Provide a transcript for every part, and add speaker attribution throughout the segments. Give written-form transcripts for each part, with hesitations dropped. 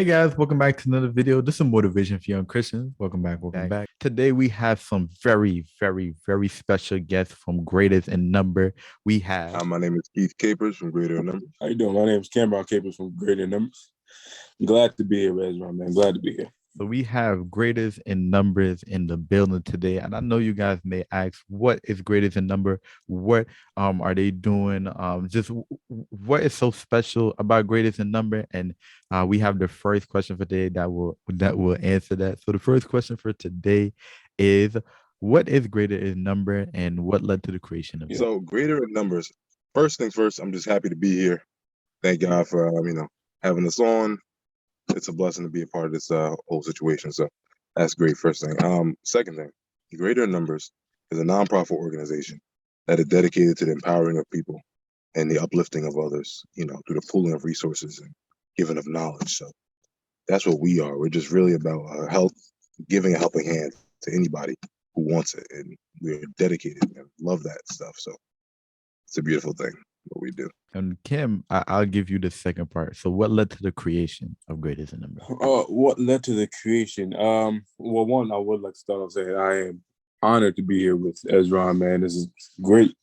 Speaker 1: Hey guys, welcome back to another video. This is Motivation for Young Christians. Welcome back. Today we have some very special guests from Greatest in Number. We have
Speaker 2: My name is Keith Capers from Greater in Numbers.
Speaker 3: How you doing? My name is Cameron Capers from Greater Numbers. I'm glad to be here, Esron, man. Glad to be here.
Speaker 1: so we have Greatest in Numbers in the building today. And I know you guys may ask, what is Greatest in Number? What are they doing? What is so special about Greatest in Number? And we have the first question for today that will answer that. So the first question for today is, what is Greater in Number and what led to the creation of it?
Speaker 2: So Greater in Numbers. First things first, I'm just happy to be here. Thank God for having us on. It's a blessing to be a part of this whole situation. So that's great. First thing. Second thing, Greater in Numbers is a nonprofit organization that is dedicated to the empowering of people and the uplifting of others, through the pooling of resources and giving of knowledge. So that's what we are. We're just really about health, giving a helping hand to anybody who wants it. And we're dedicated and love that stuff. So it's a beautiful thing, what we do.
Speaker 1: And Kim, I'll give you the second part. So what led to the creation of Greatest in Number?
Speaker 3: What led to the creation? Well, one, I would like to start off saying I am honored to be here with Esron, man. This is great.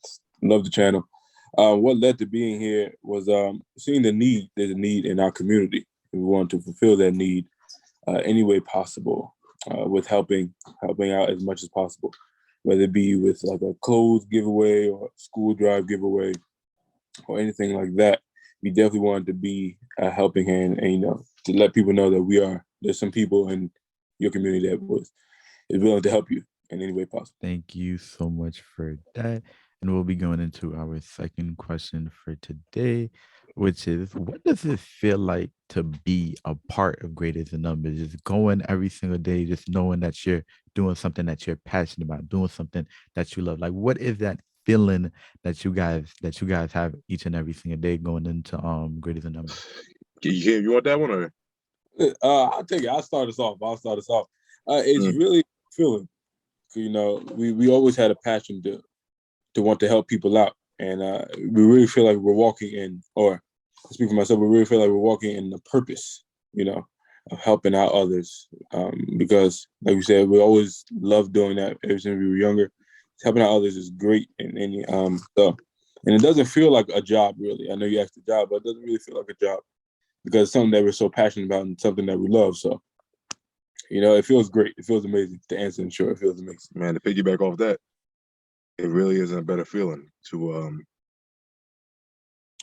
Speaker 3: Love the channel. What led to being here was seeing the need. There's a need in our community. We want to fulfill that need any way possible, with helping out as much as possible, whether it be with like a clothes giveaway or school drive giveaway or anything like that. We definitely wanted to be a helping hand and, to let people know that there's some people in your community that is willing to help you in any way possible.
Speaker 1: Thank you so much for that. And we'll be going into our second question for today, which is, what does it feel like to be a part of Greatest in Numbers? Just going every single day, just knowing that you're doing something that you're passionate about, doing something that you love. Like, what is that feeling that you guys have each and every single day going into Greatest in Numbers?
Speaker 2: You want that one or?
Speaker 3: I'll take it. I'll start us off. It's really feeling. We always had a passion to want to help people out, and we really feel like we're walking in, or I speak for myself, we really feel like we're walking in the purpose, of helping out others. Because, like we said, we always loved doing that ever since we were younger. Helping out others is great, and it doesn't feel like a job, really. I know you asked a job, but it doesn't really feel like a job because it's something that we're so passionate about and something that we love. So, it feels great. It feels amazing. To answer in short, it feels amazing.
Speaker 2: Man, to piggyback off that, it really isn't a better feeling to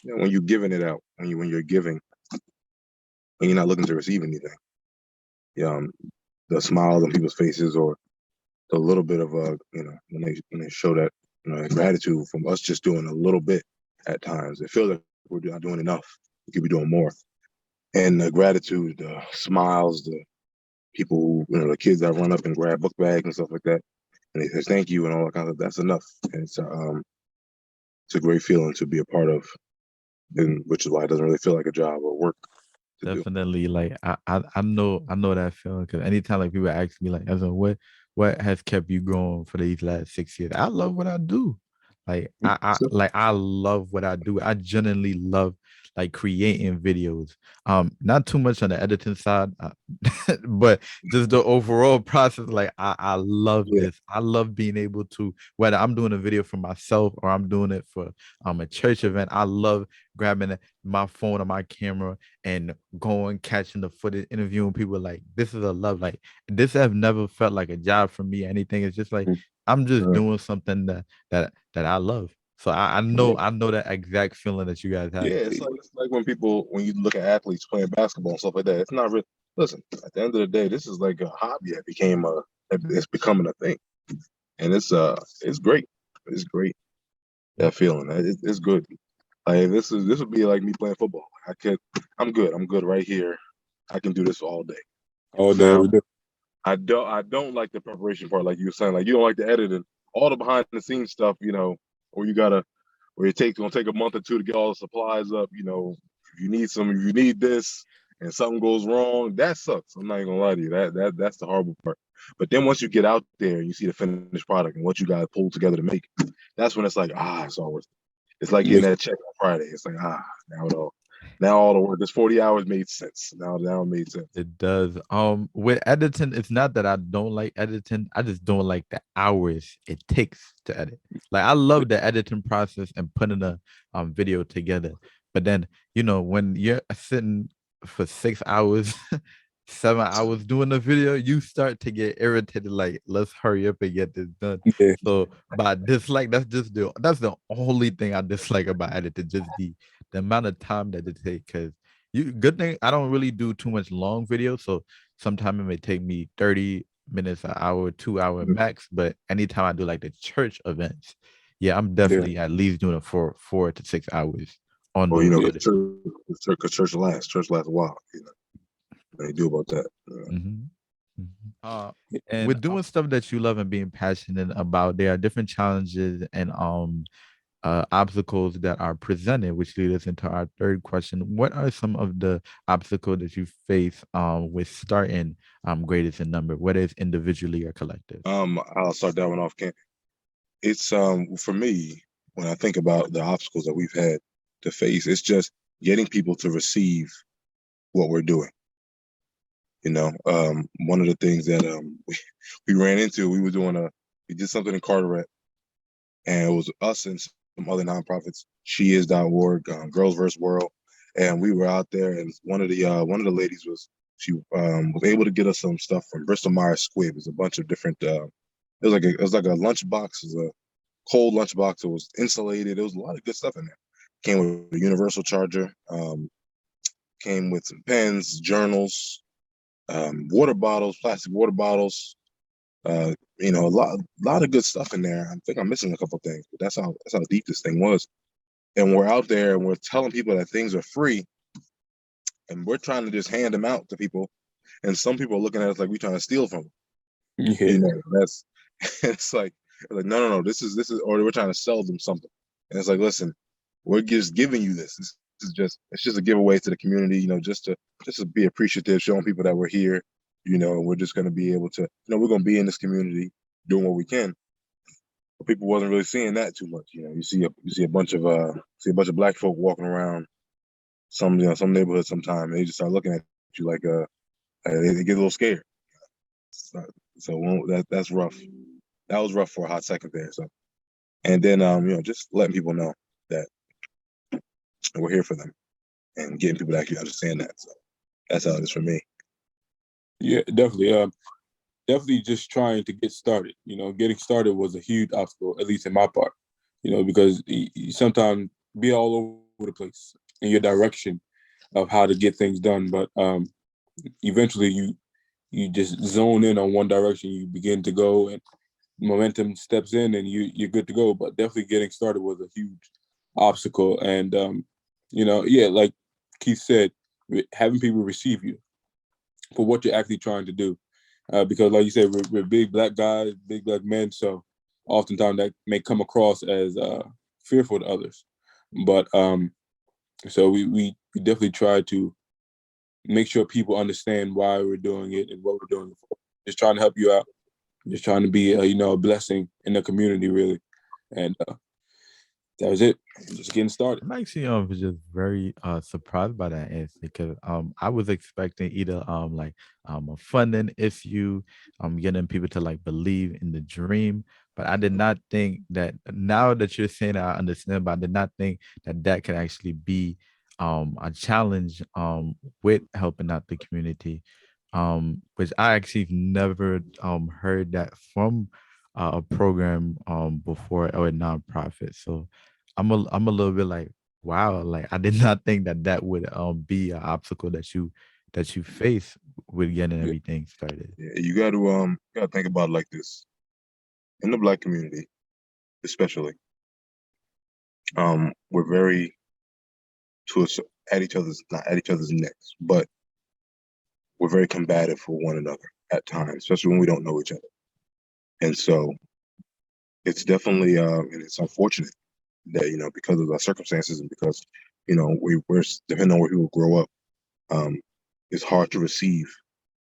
Speaker 2: when you're giving it out, when you're giving, when you're not looking to receive anything. The smiles on people's faces, or the little bit of when they show that gratitude from us just doing a little bit at times. It feels like we're not doing enough. We could be doing more. And the gratitude, the smiles, the people who, the kids that run up and grab book bags and stuff like that, and they say thank you and all that kind of stuff, that's enough. And it's a great feeling to be a part of, and which is why it doesn't really feel like a job or work.
Speaker 1: Definitely, like I know that feeling, because anytime like people ask me like, what has kept you going for these last 6 years? I love what I do. Like I love what I do. I genuinely love like creating videos. Not too much on the editing side, but just the overall process. Like I love this. I love being able to, whether I'm doing a video for myself or I'm doing it for a church event. I love grabbing my phone or my camera and going, catching the footage, interviewing people. Like, this is a love. Like, this have never felt like a job for me or anything. It's just like I'm just doing something that I love. So I know that exact feeling that you guys have.
Speaker 2: Yeah, it's like when you look at athletes playing basketball and stuff like that. It's not really. Listen, at the end of the day, this is like a hobby that it's becoming a thing, and it's great. It's great. That feeling, it's good. Like this would be like me playing football. I'm good right here. I can do this all day.
Speaker 3: All day.
Speaker 2: I don't like the preparation part, like you were saying. Like, you don't like the editing, all the behind the scenes stuff, where it's gonna take a month or two to get all the supplies up. If you need this, and something goes wrong, that sucks. I'm not even gonna lie to you. That's the horrible part. But then once you get out there and you see the finished product and what you got pulled together to make, that's when it's like, it's all worth it. It's like getting that check on Friday. It's like, now Now all the work, this 40 hours made sense. Now it made sense.
Speaker 1: It does. With editing, it's not that I don't like editing. I just don't like the hours it takes to edit. Like I love the editing process and putting a video together. But then, when you're sitting for 6 hours, 7 hours doing the video, you start to get irritated, like, let's hurry up and get this done.
Speaker 3: Yeah,
Speaker 1: So by dislike, that's the only thing I dislike about editing, just the amount of time that it takes. Cause good thing I don't really do too much long videos, so sometimes it may take me 30 minutes, an hour, 2 hour max. But anytime I do like the church events, yeah, I'm
Speaker 3: yeah,
Speaker 1: definitely at least doing it for 4 to 6 hours on
Speaker 2: Well,
Speaker 1: those
Speaker 3: yeah,
Speaker 2: because
Speaker 1: videos.
Speaker 2: church lasts a while. They do about that.
Speaker 1: Mhm. Mhm.
Speaker 3: and
Speaker 1: With doing stuff that you love and being passionate about, there are different challenges and obstacles that are presented, which lead us into our third question. What are some of the obstacles that you face with starting greatest in number, whether it's individually or collective?
Speaker 2: I'll start that one off, Ken. It's for me, when I think about the obstacles that we've had to face, it's just getting people to receive what we're doing. One of the things that we ran into, we did something in Carteret, and it was us and some other nonprofits, sheis.org, Girls vs. World, and we were out there, and one of the ladies was able to get us some stuff from Bristol Myers Squibb. It was a bunch of different. It was like a lunchbox. It was a cold lunchbox. It was insulated. There was a lot of good stuff in there. Came with a universal charger. Came with some pens, journals, water bottles, plastic water bottles. A lot of good stuff in there. I think I'm missing a couple things, but that's how deep this thing was. And we're out there and we're telling people that things are free, and we're trying to just hand them out to people. And some people are looking at us like we're trying to steal from them.
Speaker 3: yeah,
Speaker 2: That's it's like no, this is, or we're trying to sell them something. And it's like, listen, we're just giving you this. It's just a giveaway to the community, just to be appreciative, showing people that we're here, and we're just gonna be able to, we're gonna be in this community doing what we can. But people wasn't really seeing that too much. You see a bunch of black folk walking around some neighborhoods sometime, and they just start looking at you like they get a little scared. So, that's rough. That was rough for a hot second there. So, and then just letting people know that we're here for them and getting people to actually understand that. So that's how it is for me.
Speaker 3: yeah, definitely. Definitely just trying to get started. Getting started was a huge obstacle, at least in my part. Because you sometimes be all over the place in your direction of how to get things done, but eventually you just zone in on one direction. You begin to go, and momentum steps in, and you're good to go. But definitely getting started was a huge obstacle, and yeah, like Keith said, having people receive you for what you're actually trying to do. Because, like you said, we're big black guys, big black men, so oftentimes that may come across as fearful to others. But so we definitely try to make sure people understand why we're doing it and what we're doing it for. Just trying to help you out, just trying to be a blessing in the community, really. And that was it. Just getting started.
Speaker 1: I'm actually just very surprised by that answer because I was expecting either like a funding issue, getting people to like believe in the dream, but I did not think that now that you're saying it, I understand, but I did not think that that could actually be a challenge with helping out the community. Which I actually never heard that from a program before or a nonprofit. So I'm a little bit like, wow, like I did not think that that would be an obstacle that you face with getting
Speaker 3: Yeah,
Speaker 1: everything started.
Speaker 2: Yeah, you got to think about it like this. In the black community, especially, we're very to us at each other's not at each other's necks, but we're very combative for one another at times, especially when we don't know each other. And so it's definitely and it's unfortunate that because of our circumstances and because we're depending on where people grow up, um, it's hard to receive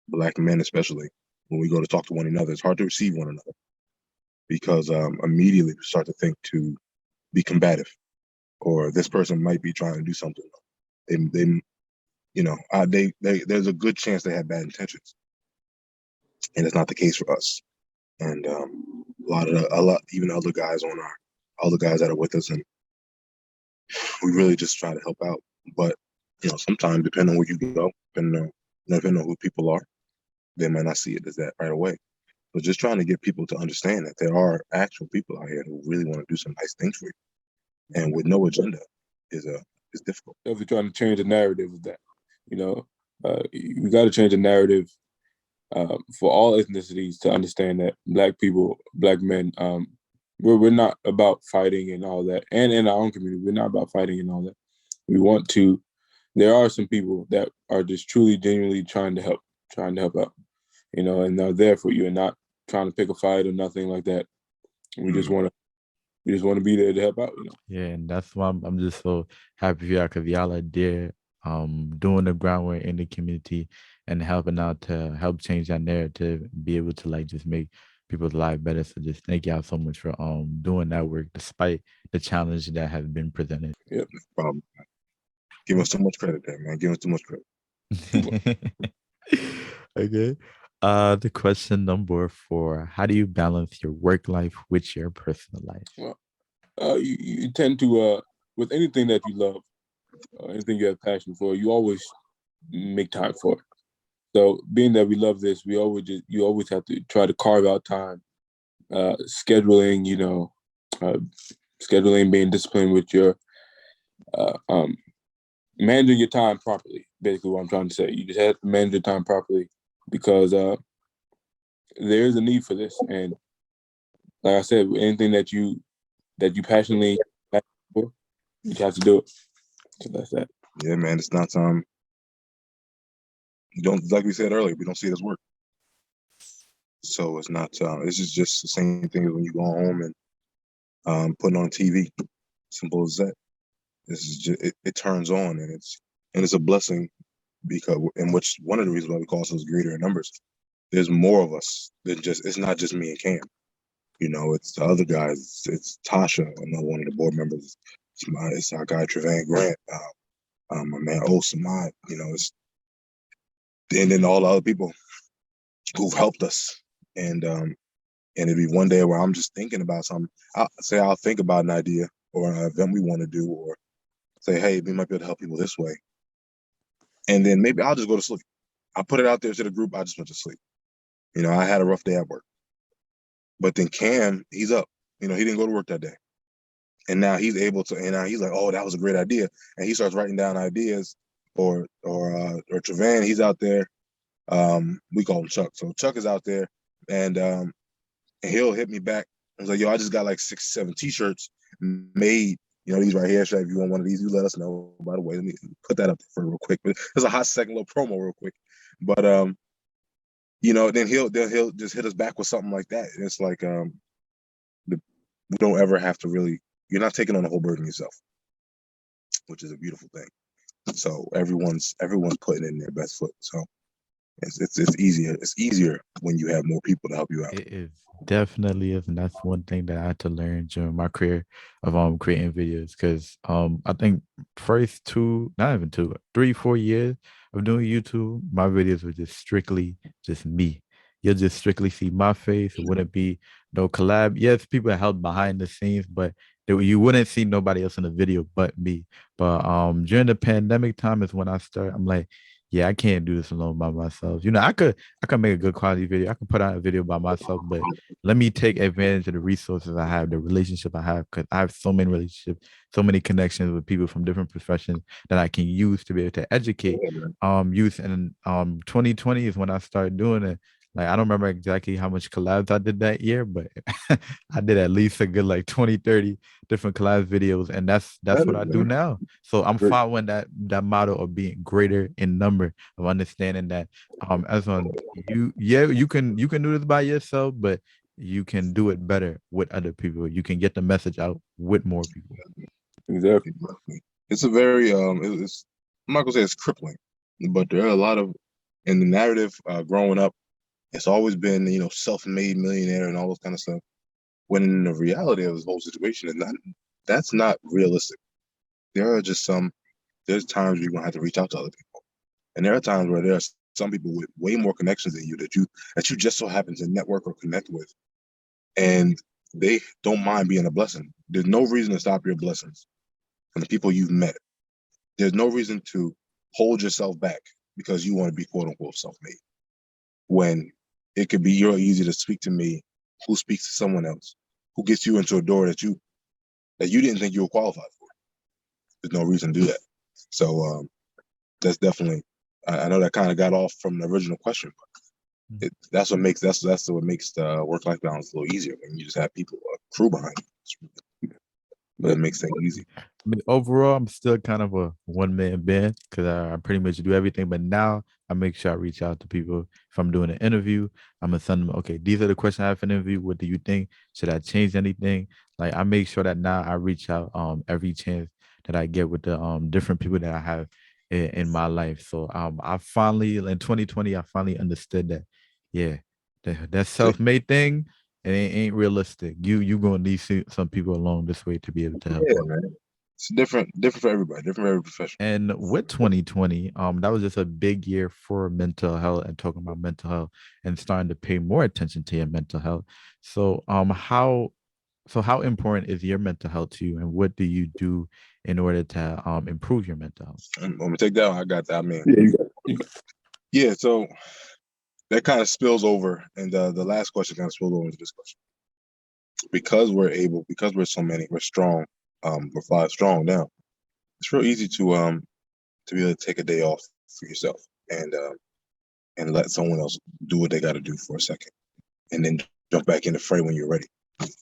Speaker 2: black men, especially when we go to talk to one another. It's hard to receive one another because immediately we start to think to be combative, or this person might be trying to do something. they there's a good chance they have bad intentions, and it's not the case for us. And even other guys other guys that are with us, and we really just try to help out. But sometimes depending on where you go, depending on who people are, they might not see it as that right away. But just trying to get people to understand that there are actual people out here who really want to do some nice things for you, and with no agenda is difficult.
Speaker 3: If we're trying to change the narrative of that, we got to change the narrative for all ethnicities to understand that Black people, Black men, we're not about fighting and all that. And in our own community, we're not about fighting and all that. We want to. There are some people that are just truly, genuinely trying to help out, and they're there for you and not trying to pick a fight or nothing like that. We just want to be there to help out.
Speaker 1: Yeah, and that's why I'm just so happy for y'all, because y'all are there, doing the groundwork in the community and helping out to help change that narrative, be able to like just make people's lives better. So just thank y'all so much for doing that work despite the challenge that has been presented.
Speaker 3: Yep.
Speaker 2: Give us too much credit there, man. Give us too much credit.
Speaker 1: Okay. The question number 4: how do you balance your work life with your personal life?
Speaker 3: Well, you tend to with anything that you love, anything you have passion for, you always make time for it. So being that we love this, you always have to try to carve out time, scheduling, scheduling, being disciplined with your managing your time properly. Basically, what I'm trying to say, you just have to manage your time properly, because there is a need for this. And like I said, anything that you passionately for, you have to do it. So that's that.
Speaker 2: Yeah, man, it's not you don't, like we said earlier, we don't see it as work. So it's not it's just the same thing as when you go home and putting on TV. Simple as that. This is just it turns on, and it's a blessing, because which one of the reasons why we call ourselves greater in numbers. There's more of us than it's not just me and Cam. It's the other guys. It's Tasha, another one of the board members. It's our guy Trevan Grant, my man Osamad. And then all the other people who've helped us. And it'd be one day where I'm just thinking about something. I'll think about an idea or an event we want to do, or say, hey, we might be able to help people this way. And then maybe I'll just go to sleep. I put it out there to the group. I just went to sleep. I had a rough day at work. But then Cam, he's up. He didn't go to work that day. And now he's able to, and now he's like, oh, that was a great idea. And he starts writing down ideas. Or Trevan, he's out there. We call him Chuck. So Chuck is out there, and he'll hit me back. I was like, yo, I just got like 6, 7 t-shirts made. These right here. If you want one of these, you let us know. By the way, let me put that up for real quick. But there's a hot second little promo real quick. But then he'll just hit us back with something like that. And it's like we don't ever have to really. You're not taking on the whole burden yourself, which is a beautiful thing. So everyone's putting in their best foot. So it's easier. It's easier when you have more people to help you out.
Speaker 1: It is, definitely is, and that's one thing that I had to learn during my career of creating videos. Because I think first 2, not even 2, 3, 4 years of doing YouTube, my videos were just strictly just me. You'll just strictly see my face. It wouldn't be no collab. Yes, people helped behind the scenes, but you wouldn't see nobody else in the video but me. But during the pandemic time is when I started. I'm like, yeah, I can't do this alone by myself. I could make a good quality video. I could put out a video by myself, but let me take advantage of the resources I have, the relationship I have, because I have so many relationships, so many connections with people from different professions that I can use to be able to educate youth. And 2020 is when I started doing it. Like, I don't remember exactly how much collabs I did that year, but I did at least a good like 20, 30 different collab videos. And that's what I do now. So I'm following that model of being greater in number, of understanding that Esron, you can do this by yourself, but you can do it better with other people. You can get the message out with more people.
Speaker 2: Exactly. It's a very it's, I'm not gonna say it's crippling, but there are a lot of, in the narrative growing up, it's always been self-made millionaire and all those kind of stuff. When in the reality of this whole situation is that's not realistic. There are just some there's times you're gonna have to reach out to other people, and there are times where there are some people with way more connections than you that you just so happen to network or connect with, and they don't mind being a blessing. There's no reason to stop your blessings from the people you've met. There's no reason to hold yourself back because you want to be quote unquote self-made. When it could be real easy to speak to me, who speaks to someone else, who gets you into a door that you didn't think you were qualified for. There's no reason to do that. So that's definitely. I know that kind of got off from the original question, but that's what makes the work-life balance a little easier when you just have people, a crew behind you. But it makes things easy.
Speaker 1: I mean, overall, I'm still kind of a one-man band because I pretty much do everything. But now I make sure I reach out to people. If I'm doing an interview, I'm gonna send them, okay, these are the questions I have for an interview. What do you think? Should I change anything? Like I make sure that now I reach out every chance that I get with the different people that I have in my life. So I finally in 2020, I finally understood that, yeah, that self-made thing, it ain't realistic. You gonna need some people along this way to be able to help
Speaker 2: Yeah,
Speaker 1: you.
Speaker 2: man. It's different for everybody, different for every profession.
Speaker 1: And with 2020, that was just a big year for mental health and talking about mental health and starting to pay more attention to your mental health. So how important is your mental health to you, and what do you do in order to improve your mental health?
Speaker 2: I'm gonna take that one. I got that. I mean,
Speaker 3: Yeah, you got
Speaker 2: yeah. So that kind of spills over, and the last question kind of spilled over into this question. Because we're so many, we're strong. We're 5 strong now. It's real easy to be able to take a day off for yourself and let someone else do what they got to do for a second, and then jump back in the fray when you're ready.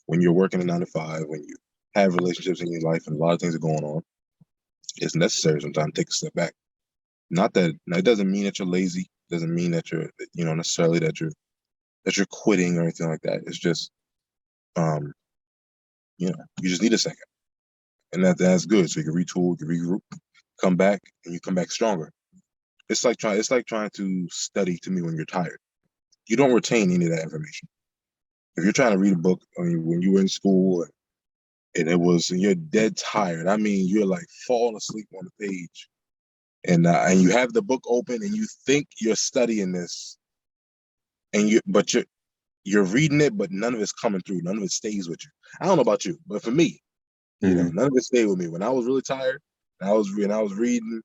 Speaker 2: When you're working a 9 to 5, when you have relationships in your life and a lot of things are going on, it's necessary sometimes to take a step back. Not that it doesn't mean that you're lazy. Doesn't mean that you're necessarily that you're quitting or anything like that. It's just you just need a second, and that's good. So you can retool, you regroup, come back, and you come back stronger. It's like trying to study to me when you're tired. You don't retain any of that information. If you're trying to read a book, I mean, when you were in school and you're dead tired. I mean, you're like falling asleep on the page, and you have the book open and you think you're studying this, and you're reading it, but none of it's coming through. None of it stays with you. I don't know about you, but for me, none of it stayed with me. When I was really tired, and I was reading,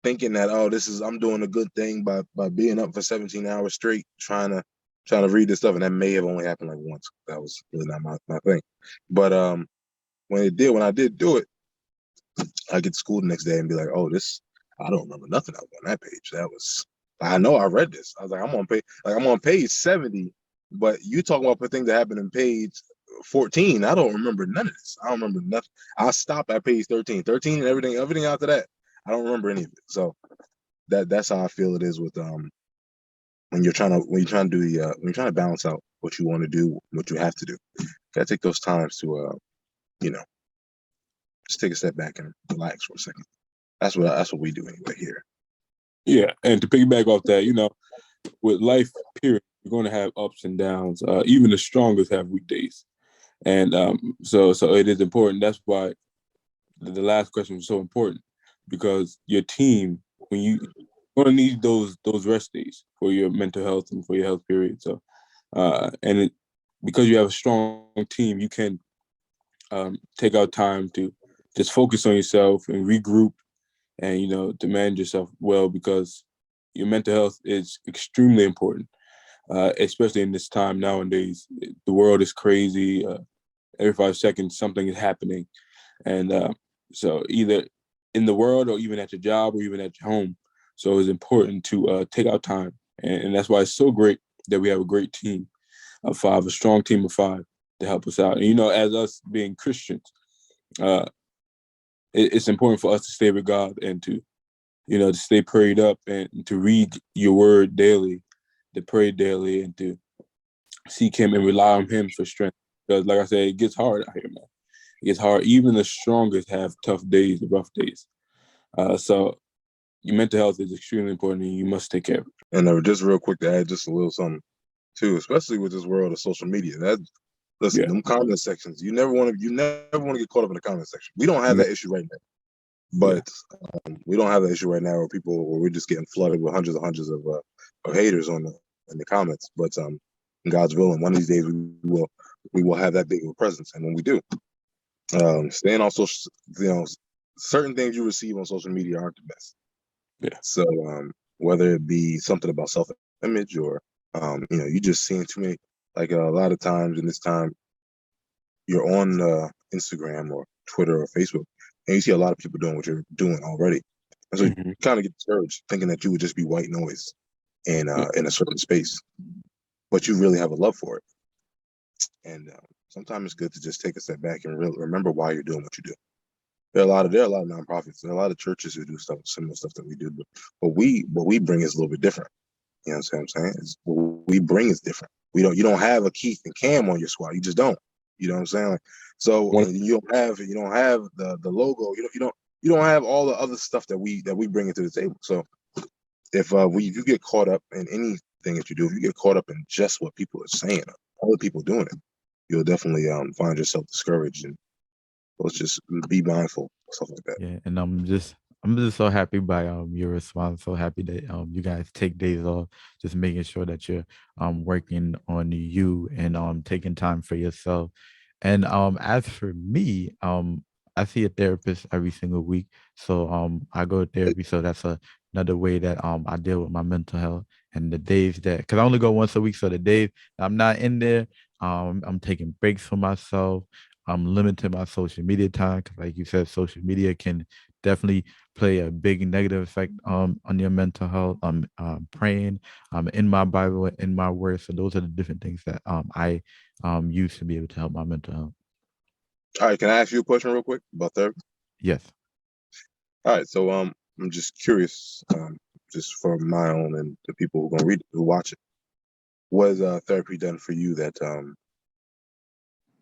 Speaker 2: thinking that I'm doing a good thing by being up for 17 hours straight trying to read this stuff, and that may have only happened like once. That was really not my thing. But when I did do it, I get to school the next day and be like, oh, this, I don't remember nothing that was on that page. That was, I know I read this. I was like, I'm on page 70, but you talking about the things that happened in page 14. I don't remember none of this. I don't remember nothing. I stopped at page 13 and everything after that. I don't remember any of it. So that's how I feel it is with when you're trying to balance out what you want to do, what you have to do. You gotta take those times to just take a step back and relax for a second. That's what we do anyway here.
Speaker 3: Yeah, and to piggyback off that, with life, period, you're going to have ups and downs. Even the strongest have weak days, and so it is important. That's why the last question was so important, because your team, when you're going to need those rest days for your mental health and for your health period. So, because you have a strong team, you can take out time to just focus on yourself and regroup, and to manage yourself well, because your mental health is extremely important, especially in this time nowadays. The world is crazy. Every 5 seconds, something is happening, and so either in the world or even at your job or even at your home. So it's important to take out time, and that's why it's so great that we have a great team of 5, a strong team of 5 to help us out. And as us being Christians, it's important for us to stay with God and to stay prayed up and to read your word daily, to pray daily, and to seek Him and rely on Him for strength. Because, like I said, it gets hard out here, man. It gets hard. Even the strongest have tough days, rough days. So your mental health is extremely important, and you must take care of it.
Speaker 2: And just real quick to add just a little something too, especially with this world of social media. Listen, them comment sections. You never want to get caught up in the comment section. We don't have that issue right now. But we don't have that issue right now where we're just getting flooded with hundreds and hundreds of haters in the comments. But in God's will, and one of these days we will have that big of a presence. And when we do, staying on social, certain things you receive on social media aren't the best.
Speaker 3: Yeah.
Speaker 2: So whether it be something about self-image or you just seeing too many, like a lot of times in this time, you're on Instagram or Twitter or Facebook, and you see a lot of people doing what you're doing already, and so you kind of get discouraged, thinking that you would just be white noise in a certain space, but you really have a love for it. And sometimes it's good to just take a step back and really remember why you're doing what you do. There are a lot of nonprofits, there are a lot of churches who do similar stuff that we do, but what we bring is a little bit different. You know what I'm saying? What we bring is different. You don't have a Keith and Cam on your squad. You just don't. You know what I'm saying? Like, so you don't have the logo. You don't have all the other stuff that we bring into the table. So if you get caught up in anything that you do, if you get caught up in just what people are saying, other people doing it, you'll definitely find yourself discouraged. And let's just be mindful, stuff like that.
Speaker 1: Yeah, and I'm just so happy by your response. So happy that you guys take days off, just making sure that you're working on you and taking time for yourself. And as for me, I see a therapist every single week. So I go to therapy. So that's another way that I deal with my mental health. And the days that, because I only go once a week, so the days I'm not in there, I'm taking breaks for myself. I'm limiting my social media time because, like you said, social media can definitely play a big negative effect on your mental health. I'm praying, in my Bible, in my word. So those are the different things that I use to be able to help my mental health.
Speaker 2: All right, can I ask you a question real quick about therapy?
Speaker 1: Yes.
Speaker 2: All right, so I'm just curious, just for my own and the people who are gonna read it, who watch it. What has therapy done for you that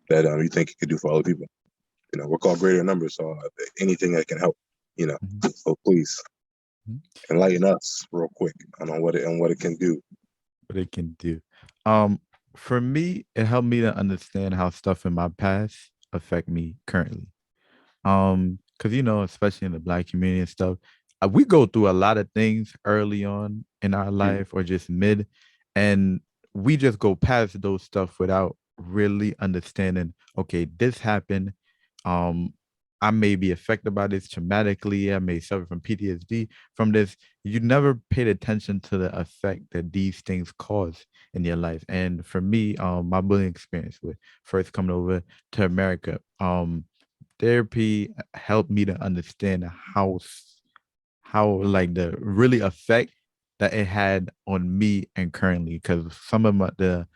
Speaker 2: you think it could do for other people? We're called greater numbers, so anything that can help, so please enlighten us real quick on what it can do.
Speaker 1: What it can do. For me, it helped me to understand how stuff in my past affect me currently. Because especially in the Black community and stuff, we go through a lot of things early on in our life or just mid, and we just go past those stuff without really understanding, okay, this happened. um I may be affected by this traumatically. I may suffer from PTSD from this. You never paid attention to the effect that these things cause in your life. And for me, my bullying experience with first coming over to America, therapy helped me to understand how like the really effect that it had on me and currently, because some of the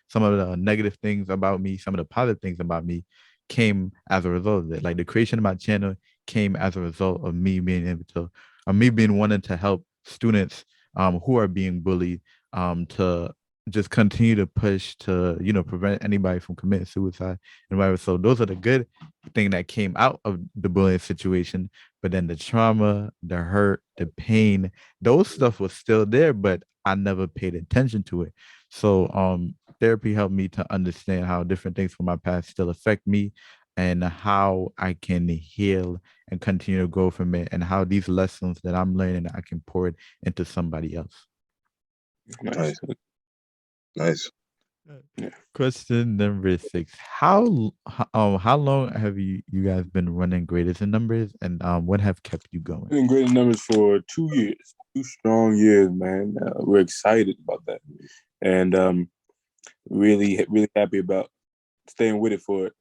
Speaker 1: negative things about me, some of the positive things about me came as a result of it. Like the creation of my channel came as a result of me being able to, me being wanting to help students who are being bullied, to just continue to push to prevent anybody from committing suicide and whatever. So those are the good thing that came out of the bullying situation. But then the trauma, the hurt, the pain, those stuff was still there, but I never paid attention to it. So therapy helped me to understand how different things from my past still affect me, and how I can heal and continue to grow from it, and how these lessons that I'm learning, I can pour it into somebody else.
Speaker 2: Nice.
Speaker 1: Question number 6. How long have you guys been running Greatest in Numbers, and what have kept you going?
Speaker 3: Been Great in Numbers for 2 years, 2 strong years, man. We're excited about that, and really happy about staying with it for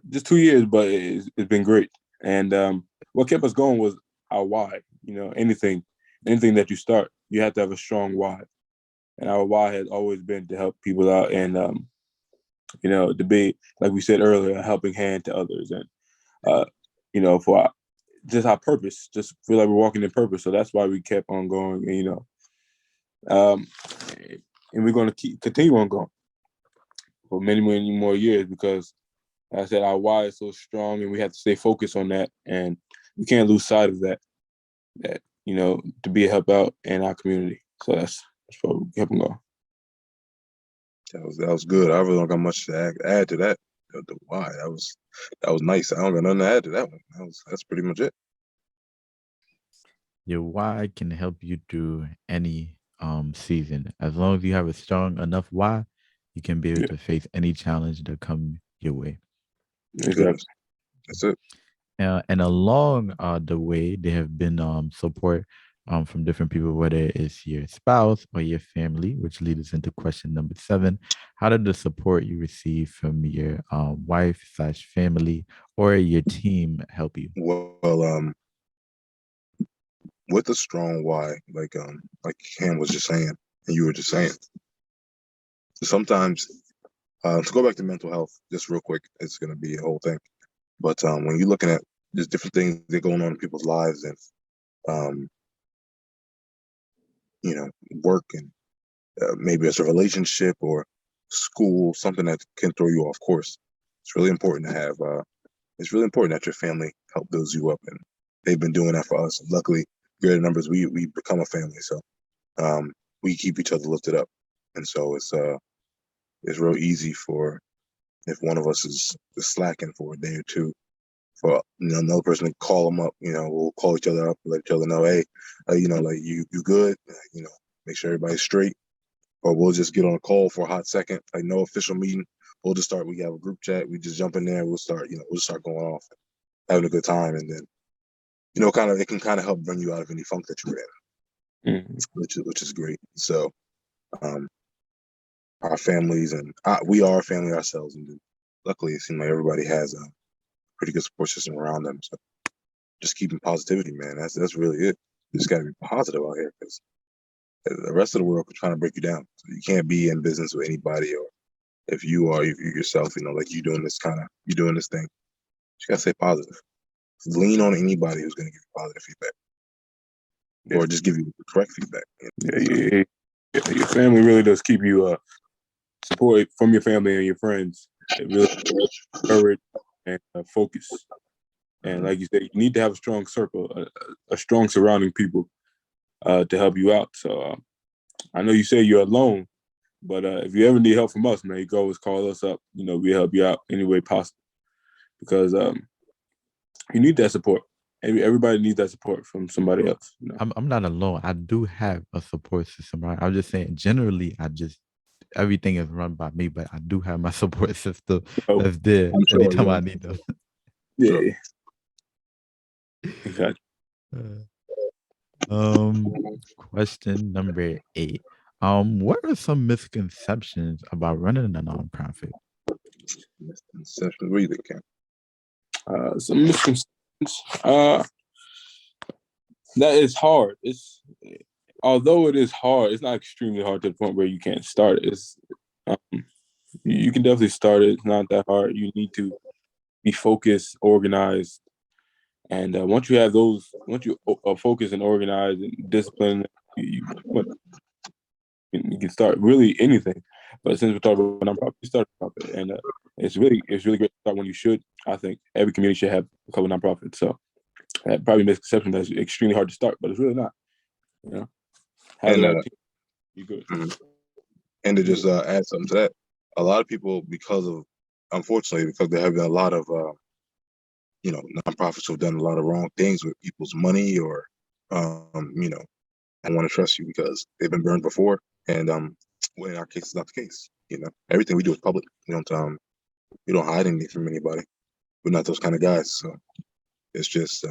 Speaker 3: just 2 years, but it's been great. And what kept us going was our why. Anything that you start, you have to have a strong why. And our why has always been to help people out, and to be, like we said earlier, a helping hand to others, and for just our purpose, just feel like we're walking in purpose. So that's why we kept on going, and we're going to continue on going for many, many more years, because, like I said, our why is so strong, and we have to stay focused on that, and we can't lose sight of that. To be a help out in our community. So that's what we kept on going.
Speaker 2: That was good. I really don't got much to add to that. The why, that was nice. I don't got nothing to add to that one. That's pretty much it.
Speaker 1: Your why can help you through any season. As long as you have a strong enough why, you can be able
Speaker 3: Yeah,
Speaker 1: to face any challenge that come your way.
Speaker 3: exactly.
Speaker 2: That's it.
Speaker 1: And along the way, there have been support from different people, whether it's your spouse or your family, which leads us into question number 7. How did the support you receive from your wife/family or your team help you?
Speaker 2: Well, with a strong why, like Cam was just saying, and you were just saying, sometimes to go back to mental health, just real quick, it's going to be a whole thing. But when you're looking at there's different things that are going on in people's lives, and um, work, and maybe it's a relationship or school, something that can throw you off course. It's really important to have. It's really important that your family help build you up, and they've been doing that for us. And luckily, greater numbers, we become a family, so we keep each other lifted up, and so it's real easy for if one of us is slacking for a day or two, for another person to call them up. We'll call each other up, let each other know, hey, like you good, make sure everybody's straight, or we'll just get on a call for a hot second, like no official meeting. We'll just start. We have a group chat. We just jump in there. We'll start. We'll start going off, having a good time, and then kind of it can kind of help bring you out of any funk that you're in,
Speaker 3: Mhm.
Speaker 2: which is great. So, um, our families and we are a family ourselves, and luckily it seems like everybody has a pretty good support system around them. So, just keeping positivity, man. That's really it. You just got to be positive out here, because the rest of the world could try to break you down. So you can't be in business with anybody, or if you yourself, like you doing this thing. You gotta stay positive. Lean on anybody who's gonna give you positive feedback,
Speaker 3: Yeah,
Speaker 2: or just give you correct feedback.
Speaker 3: yeah, yeah, yeah. Your family really does keep you support from your family and your friends. It really encourage and focus. And like you said, you need to have a strong circle, a strong surrounding people to help you out. So I know you say you're alone, but if you ever need help from us, man, you can always call us up. We help you out any way possible, because you need that support. Everybody needs that support from somebody else.
Speaker 1: I'm not alone. I do have a support system, right? I'm just saying generally everything is run by me, but I do have my support system
Speaker 3: So
Speaker 1: that's there
Speaker 2: I'm sure.
Speaker 1: anytime
Speaker 2: Yeah,
Speaker 1: I need them.
Speaker 3: yeah,
Speaker 2: sure.
Speaker 3: exactly.
Speaker 1: Question number 8. What are some misconceptions about running a nonprofit?
Speaker 2: Misconceptions. What do you think, Cam?
Speaker 3: Some misconceptions. That is hard. Although it is hard, it's not extremely hard to the point where you can't start it. Um, you can definitely start it. It's not that hard. You need to be focused, organized, and once you focus and organized and disciplined, you can start really anything. But since we're talking about nonprofit, you start a nonprofit, and it's really great to start when you should. I think every community should have a couple nonprofits. So that probably misconception that's extremely hard to start, but it's really not. Having
Speaker 2: And
Speaker 3: a team, you good.
Speaker 2: mhm. And to just add something to that, a lot of people, unfortunately, because there have been a lot of nonprofits who've done a lot of wrong things with people's money, or I want to trust you because they've been burned before. And well, in our case, it's not the case. Everything we do is public. We don't hide anything from anybody. We're not those kind of guys. So it's just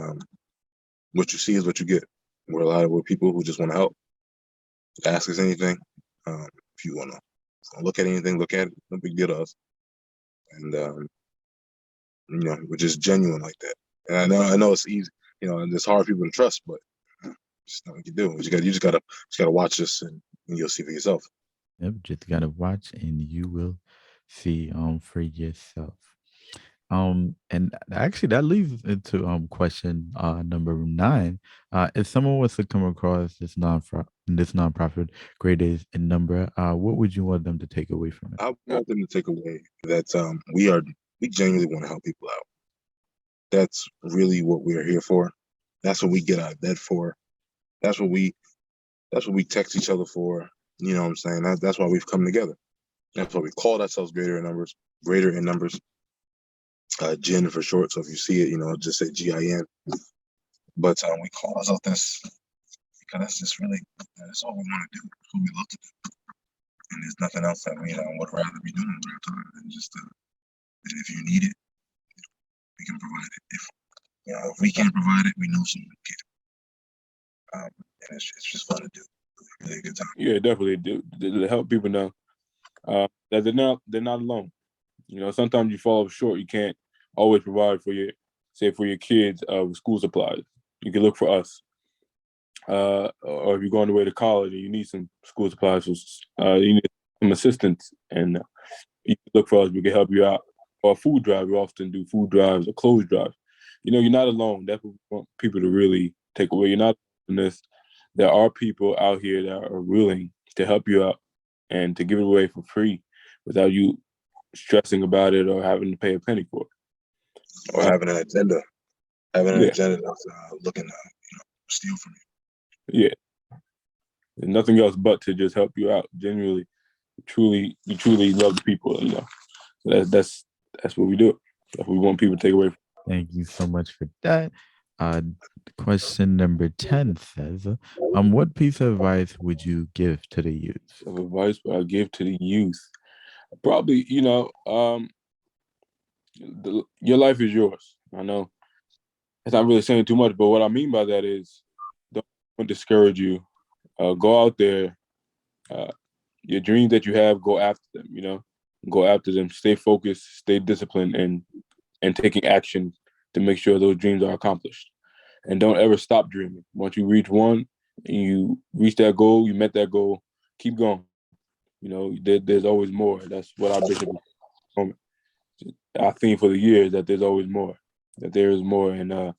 Speaker 2: what you see is what you get. We're people who just want to help. Ask us anything. If you want to look at anything, look at it. No big deal to us. And we're just genuine like that. And I know it's easy. And it's hard for people to trust, but just know what you do. You just gotta watch this, and you'll see for yourself.
Speaker 1: Yep, just gotta watch and you will see for yourself. And actually that leads into question number 9. If someone was to come across this nonprofit, great is in number, what would you want them to take away from it?
Speaker 2: I want them to take away that we genuinely want to help people out. That's really what we're here for. That's what we get out of bed for. That's what we text each other for. You know what I'm saying? That's why we've come together. That's why we called ourselves Greater in Numbers. Greater in Numbers. GIN for short. So if you see it, just say GIN. But we call ourselves this Because that's just really, that's all we want to do. That's what we love to do. And there's nothing else that we would rather be doing with our time than just and if you need it, we can provide it. If we can't provide it, we know someone can. And it's just fun to do. Really a good time.
Speaker 3: Yeah, definitely do to help people know that they're not alone. Sometimes you fall short. You can't always provide for your kids school supplies. You can look for us. Or if you're going away to college and you need some school supplies, you need some assistance, and you can look for us. We can help you out. Or a food drive. We often do food drives or clothes drives. You're not alone. That's what we want people to really take away. You're not in this. There are people out here that are willing to help you out and to give it away for free without you stressing about it or having to pay a penny for it.
Speaker 2: Or having an agenda. Having an agenda that's looking to steal from
Speaker 3: you. Yeah. There's nothing else but to just help you out. Genuinely, you truly love the people, So that's what we do. That's what we want people to take away from.
Speaker 1: Thank you so much for that. Question number 10 says, what piece of advice would you give to the youth?
Speaker 3: Of advice would I give to the youth? Probably, your life is yours. I know it's not really saying too much, but what I mean by that is don't discourage you. Go out there. Your dreams that you have, go after them, go after them. Stay focused, stay disciplined, and taking action to make sure those dreams are accomplished. And don't ever stop dreaming. Once you reach one and you reach that goal, you met that goal, keep going. There's always more. That's what our bishop is. Our theme for the year is that there's always more, that there is more. And I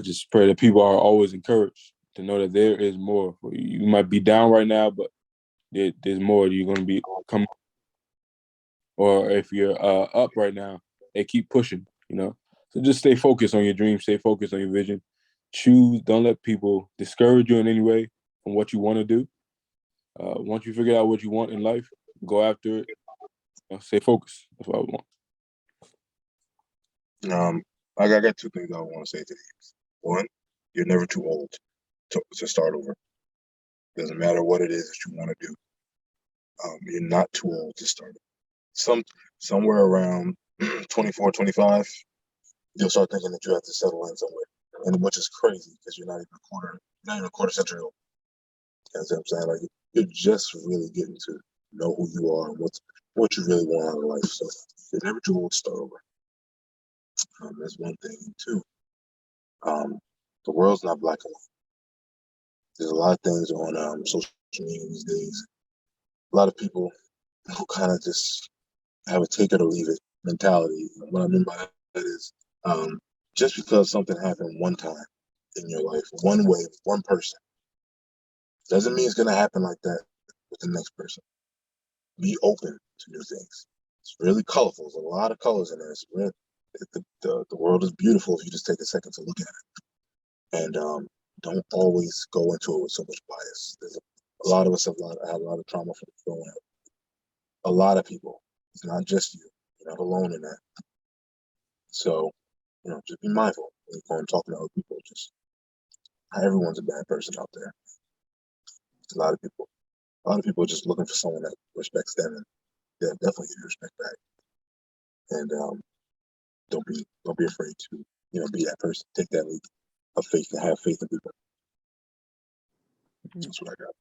Speaker 3: just pray that people are always encouraged to know that there is more. You might be down right now, but there's more. You're going to be coming. Or if you're up right now, they keep pushing, So just stay focused on your dreams, stay focused on your vision. Don't let people discourage you in any way from what you want to do. Once you figure out what you want in life, go after it. Stay focused. That's what I
Speaker 2: want. I got two things I want to say to you. One, you're never too old to start over. Doesn't matter what it is that you want to do. You're not too old to start. Somewhere around 24, 25, you'll start thinking that you have to settle in somewhere, and which is crazy because you're not even a quarter century old. You know what I'm saying? Like you're just really getting to know who you are and what you really want out of life. So you're never too old to start over. That's one thing. Two, the world's not black and white. There's a lot of things on social media these days. A lot of people who kind of just have a take it or leave it mentality. What I mean by that is just because something happened one time in your life, one way, one person, doesn't mean it's going to happen like that with the next person. Be open to new things. It's really colorful. There's a lot of colors in there. It's really, the world is beautiful if you just take a second to look at it. And don't always go into it with so much bias. There's a lot of us have had a lot of trauma from growing up. A lot of people. It's not just you. You're not alone in that. So, just be mindful when you go and talking to other people. Just everyone's a bad person out there. A lot of people are just looking for someone that respects them, and they'll definitely give you respect back. And don't be afraid to be that person. Take that leap of faith and have faith in people. That's what I got.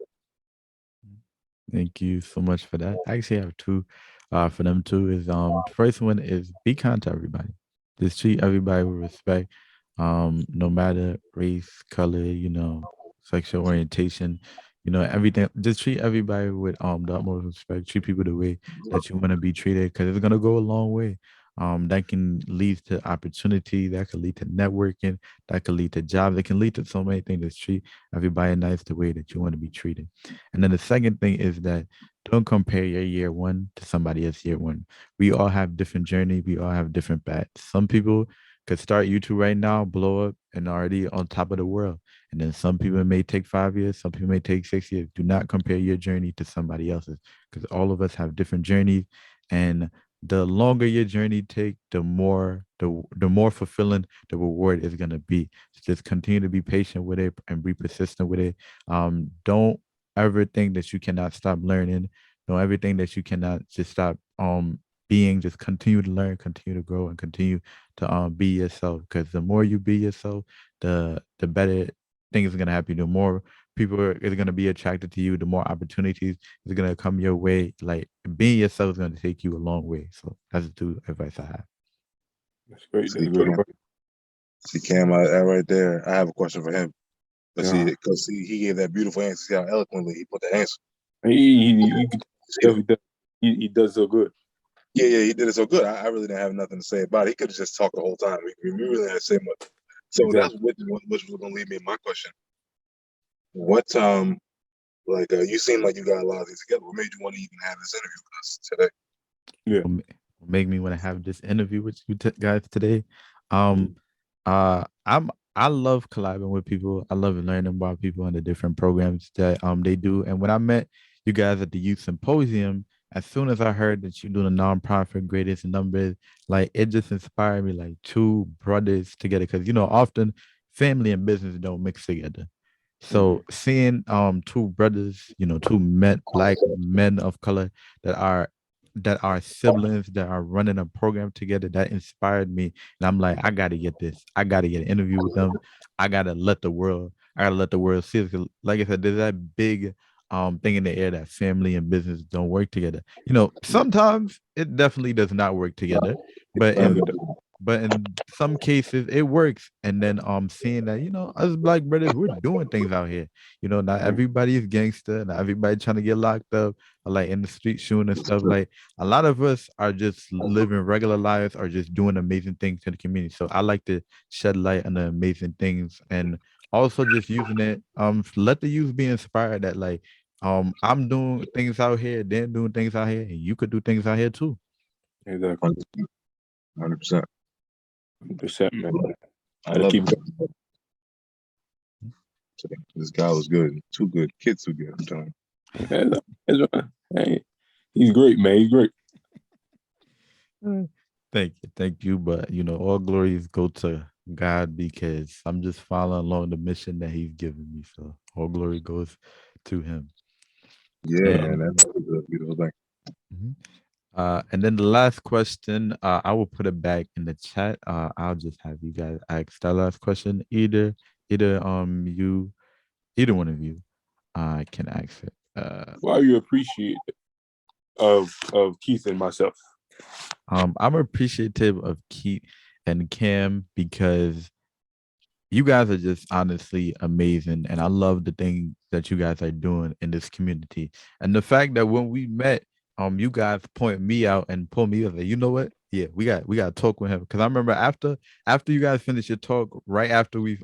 Speaker 1: Thank you so much for that. I actually have two for them too. Is the first one is be kind to everybody. Just treat everybody with respect. No matter race, color, sexual orientation, everything. Just treat everybody with the utmost respect. Treat people the way that you want to be treated, because it's gonna go a long way. That can lead to opportunity, that could lead to networking, that could lead to jobs, it can lead to so many things. Just treat everybody nice the way that you want to be treated. And then the second thing is that don't compare your year one to somebody else's year one. We all have different journey, we all have different paths. Some people could start YouTube right now, blow up, and already on top of the world. And then some people may take 5 years, some people may take 6 years. Do not compare your journey to somebody else's, because all of us have different journeys. And the longer your journey take, the more fulfilling the reward is gonna be. So just continue to be patient with it and be persistent with it. Don't ever think that you cannot stop learning. Don't ever think that you cannot just stop being. Just continue to learn, continue to grow, and continue to be yourself. Because the more you be yourself, the better things are gonna happen. The more people are going to be attracted to you, the more opportunities is going to come your way. Like being yourself is going to take you a long way. So that's the two advice I have.
Speaker 3: That's great.
Speaker 2: See
Speaker 3: That's great.
Speaker 2: Cam, see Cam right there. I have a question for him. But
Speaker 3: Yeah.
Speaker 2: because he gave that beautiful answer. See how eloquently he put the answer.
Speaker 3: He he does so good.
Speaker 2: Yeah, he did it so good. I really didn't have nothing to say about it. He could have just talked the whole time. We really didn't have to say much. So
Speaker 3: Exactly.
Speaker 2: that's which was gonna lead me in my question. What like you seem like you got a lot of things together. What made you want to even have this interview with us today?
Speaker 3: Yeah.
Speaker 1: What make me want to have this interview with you guys today.
Speaker 3: Mhm.
Speaker 1: I love collabing with people. I love learning about people and the different programs that they do. And when I met you guys at the youth symposium, as soon as I heard that you do the nonprofit greatest numbers, like it just inspired me, like two brothers together. Because often family and business don't mix together. So seeing two brothers, two men, black men of color that are siblings that are running a program together, that inspired me. And I'm like, I gotta get this. I gotta get an interview with them. I gotta let the world see it. 'Cause like I said, there's that big thing in the air that family and business don't work together. Sometimes it definitely does not work together, but in some cases it works. And then seeing that, us black brothers, we're doing things out here. Not everybody is gangster, not everybody trying to get locked up or like in the street shooting and stuff. Like a lot of us are just living regular lives or just doing amazing things in the community. So I like to shed light on the amazing things and also just using it let the youth be inspired that like I'm doing things out here, they're doing things out here, and you could do things out here too.
Speaker 3: Exactly.
Speaker 2: 100%.
Speaker 3: 100%, man.
Speaker 2: I
Speaker 3: Gotta
Speaker 2: love
Speaker 3: keep
Speaker 2: it. This guy was good. Too good. Kid's too good. I'm telling
Speaker 3: going. Hey, he's great, man. He's great.
Speaker 1: Thank you. But all glories go to God because I'm just following along the mission that He's given me. So all glory goes to Him.
Speaker 2: you. Yeah, man.
Speaker 1: And
Speaker 2: That's a beautiful thing.
Speaker 1: mhm. And then the last question, I will put it back in the chat. I'll just have you guys ask that last question. Either either one of you, can ask it.
Speaker 3: Why are you appreciative of Keith and myself?
Speaker 1: I'm appreciative of Keith and Cam because you guys are just honestly amazing. And I love the thing that you guys are doing in this community. And the fact that when we met, you guys point me out and pull me up. Like, you know what? Yeah, we got to talk with him. Cause I remember after you guys finished your talk, right after we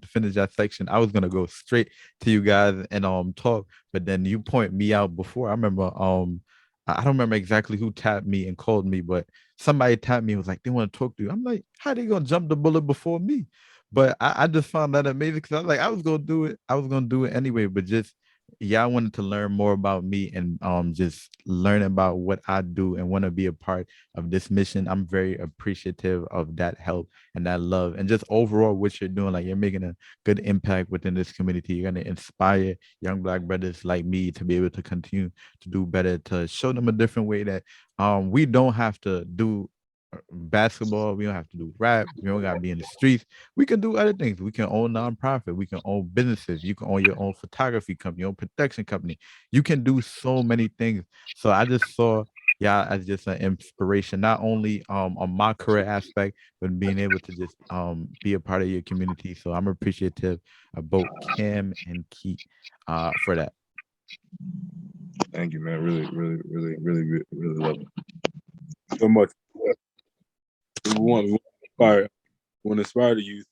Speaker 1: finished that section, I was gonna go straight to you guys and talk. But then you point me out before. I remember I don't remember exactly who tapped me and called me, but somebody tapped me and was like, they want to talk to you. I'm like, how they gonna jump the bullet before me? But I just found that amazing because I was like, I was gonna do it. I was gonna do it anyway. But just I wanted to learn more about me and just learn about what I do and want to be a part of this mission. I'm very appreciative of that help and that love and just overall what you're doing. Like you're making a good impact within this community. You're gonna inspire young black brothers like me to be able to continue to do better, to show them a different way that we don't have to do basketball. We don't have to do rap. We don't got to be in the streets. We can do other things. We can own nonprofit. We can own businesses. You can own your own photography company, your own production company. You can do so many things. So I just saw as just an inspiration, not only on my career aspect, but being able to just be a part of your community. So I'm appreciative of both Cam and Keith for that.
Speaker 2: Thank you, man. Really, really, really, really, really love it.
Speaker 3: So much. We want to inspire. We want to inspire the youth.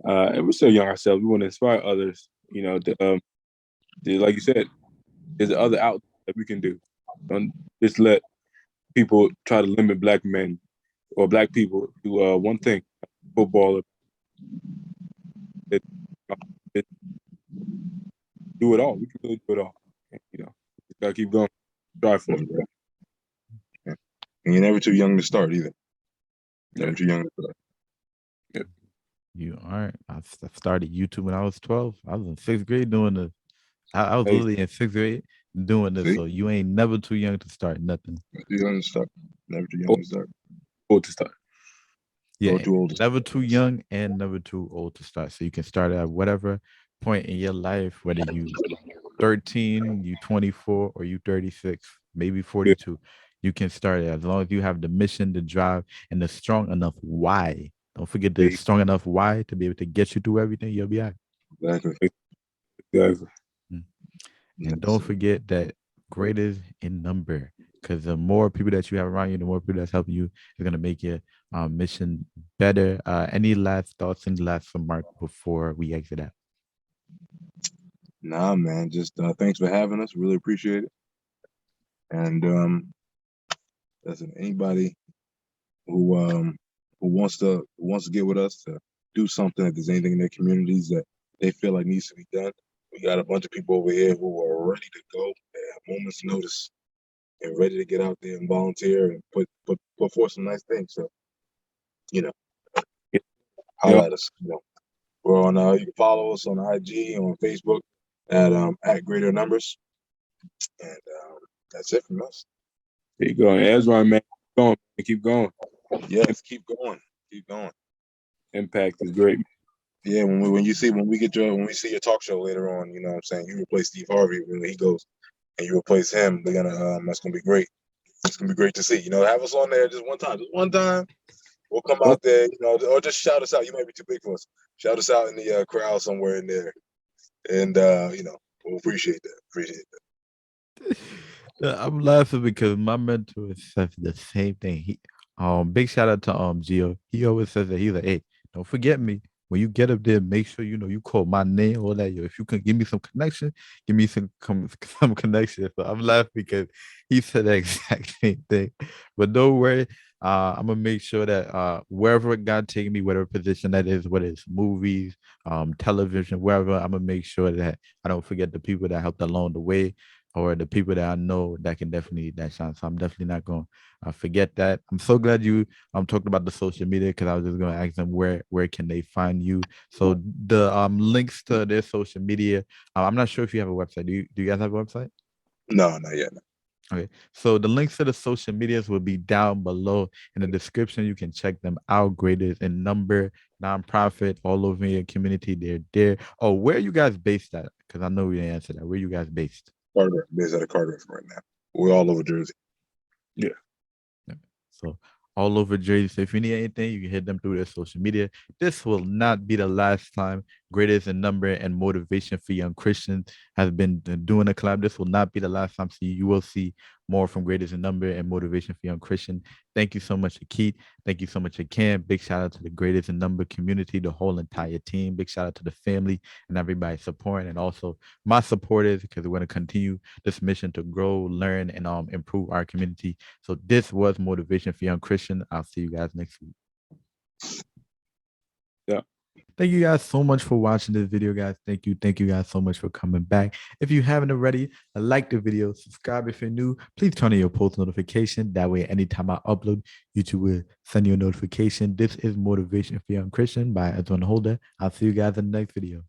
Speaker 3: And we're still young ourselves. We want to inspire others. Like you said, there's other out that we can do. Don't just let people try to limit black men or black people to one thing: football. It, do it all. We can really do it all. Just gotta keep going. Try for it.
Speaker 2: Yeah. And you're never too young to start either. Never too young to start.
Speaker 3: Yep.
Speaker 1: You aren't. I started YouTube when I was 12. I was in 6th grade doing this. I was literally in 6th grade doing this.
Speaker 2: See?
Speaker 1: So you ain't never too young to start nothing.
Speaker 2: Never too young to start. Never too young to start.
Speaker 3: Old to start.
Speaker 1: Yeah,
Speaker 2: Or too old to
Speaker 1: never
Speaker 2: start.
Speaker 1: too young and never too old to start. So you can start at whatever point in your life, whether you 13, you 24, or you 36, maybe 42. You can start it as long as you have the mission, the drive, and the strong enough why. Don't forget the strong enough why to be able to get you through everything. You'll be all right.
Speaker 3: Exactly.
Speaker 1: And don't forget that greater in number, because the more people that you have around you, the more people that's helping you is going to make your mission better. Any last thoughts and last remark before we exit out?
Speaker 2: Nah, man. Just thanks for having us. Really appreciate it. And listen, anybody who wants to get with us to do something, if there's anything in their communities that they feel like needs to be done, we got a bunch of people over here who are ready to go at a moment's notice and ready to get out there and volunteer and put forth some nice things. So, holla at us. We're on. You can follow us on IG, on Facebook at Greater Numbers, and that's it from us.
Speaker 3: There you go, Esron, man. Keep going.
Speaker 2: Yes, keep going. Keep going.
Speaker 3: Impact is great.
Speaker 2: Yeah, when we see your talk show later on, you know what I'm saying, you replace Steve Harvey when he goes, and you replace him. They're gonna that's gonna be great. It's gonna be great to see. Have us on there just one time. Just one time. We'll come out there, or just shout us out. You might be too big for us. Shout us out in the crowd somewhere in there, and we'll appreciate that. Appreciate that.
Speaker 1: I'm laughing because my mentor says the same thing. He big shout out to Gio. He always says that he's like, hey, don't forget me. When you get up there, make sure you call my name, all that. Yo, if you can give me some connection, give me some connection. So I'm laughing because he said the exact same thing. But don't worry, I'm gonna make sure that wherever God take me, whatever position that is, whether it's movies, television, wherever, I'm gonna make sure that I don't forget the people that helped along the way, or the people that I know that can definitely that shine. So I'm definitely not going to forget that. I'm so glad you talked about the social media, because I was just going to ask them where can they find you. So the links to their social media. I'm not sure if you have a website. Do you guys have a website?
Speaker 2: No, not yet. No.
Speaker 1: Okay, so the links to the social medias will be down below in the description. You can check them out. Greatest in number, nonprofit, all over your community. They're there. Oh, where are you guys based at? Because I know we didn't answer that. Where are you guys based?
Speaker 2: Carter. Based out of Carter right now. We're all over Jersey.
Speaker 3: Yeah.
Speaker 1: So all over Jersey. So if you need anything, you can hit them through their social media. This will not be the last time Greatest in Number and Motivation for Young Christians has been doing a collab. This will not be the last time. So you will see more from Greatest in Number and Motivation for Young Christian. Thank you so much, Keith. Thank you so much, Cam. Big shout out to the Greatest in Number community, the whole entire team. Big shout out to the family and everybody supporting, and also my supporters, because we're going to continue this mission to grow, learn, and improve our community. So this was Motivation for Young Christian. I'll see you guys next week.
Speaker 3: Yeah.
Speaker 1: Thank you guys so much for watching this video, guys. Thank you guys so much for coming back. If you haven't already, like the video, subscribe if you're new. Please turn on your post notification. That way, anytime I upload, YouTube will send you a notification. This is Motivation for Young Christian by Esron Holder. I'll see you guys in the next video.